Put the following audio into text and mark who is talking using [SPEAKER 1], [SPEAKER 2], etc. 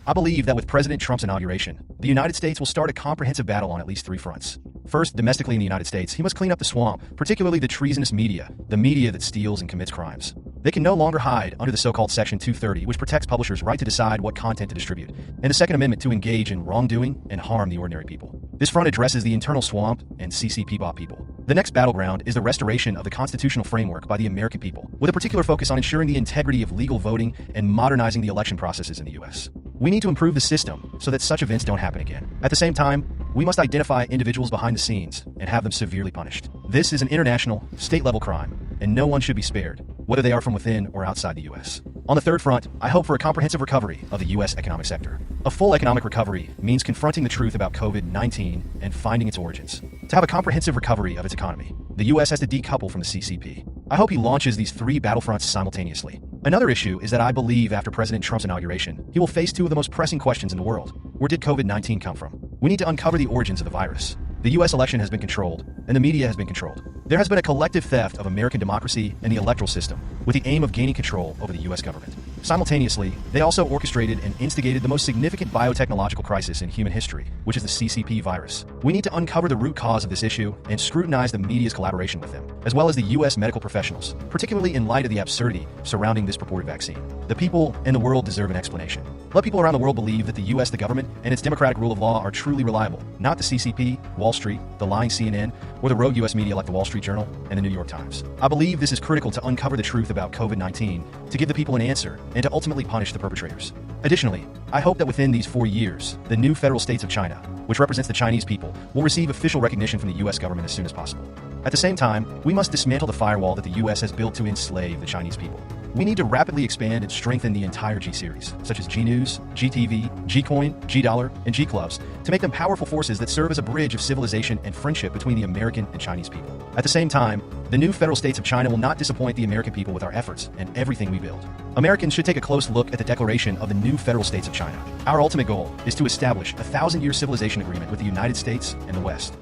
[SPEAKER 1] I believe that with President Trump's inauguration, the United States will start a comprehensive battle on at least three fronts. First, domestically in the United States, he must clean up the swamp, particularly the treasonous media, the media that steals and commits crimes. They can no longer hide under the so-called Section 230, which protects publishers' right to decide what content to distribute, and the Second Amendment to engage in wrongdoing and harm the ordinary people. This front addresses the internal swamp and CCP bought people. The next battleground is the restoration of the constitutional framework by the American people, with a particular focus on ensuring the integrity of legal voting and modernizing the election processes in the U.S. We need to improve the system so that such events don't happen again. At the same time, we must identify individuals behind the scenes and have them severely punished. This is an international, state-level crime, and no one should be spared, whether they are from within or outside the U.S. On the third front, I hope for a comprehensive recovery of the U.S. economic sector. A full economic recovery means confronting the truth about COVID-19 and finding its origins. To have a comprehensive recovery of its economy, the U.S. has to decouple from the CCP. I hope he launches these three battlefronts simultaneously. Another issue is that I believe after President Trump's inauguration, he will face two of the most pressing questions in the world. Where did COVID-19 come from? We need to uncover the origins of the virus. The U.S. election has been controlled, and the media has been controlled. There has been a collective theft of American democracy and the electoral system, with the aim of gaining control over the U.S. government. Simultaneously, they also orchestrated and instigated the most significant biotechnological crisis in human history, which is the CCP virus. We need to uncover the root cause of this issue and scrutinize the media's collaboration with them, as well as the U.S. medical professionals, particularly in light of the absurdity surrounding this purported vaccine. The people and the world deserve an explanation. Let people around the world believe that the U.S., the government, and its democratic rule of law are truly reliable, not the CCP, Wall Street, the lying CNN, or the rogue U.S. media like the Wall Street Journal and the New York Times. I believe this is critical to uncover the truth about COVID-19, to give the people an answer, and to ultimately punish the perpetrators. Additionally, I hope that within these 4 years, the new federal states of China, which represents the Chinese people, will receive official recognition from the U.S. government as soon as possible. At the same time, we must dismantle the firewall that the U.S. has built to enslave the Chinese people. We need to rapidly expand and strengthen the entire G-series, such as G-News, GTV, G-Coin, G-Dollar, and G-Clubs, to make them powerful forces that serve as a bridge of civilization and friendship between the American and Chinese people. At the same time, the new federal states of China will not disappoint the American people with our efforts and everything we build. Americans should take a close look at the declaration of the new federal states of China. Our ultimate goal is to establish a 1,000-year civilization agreement with the United States and the West.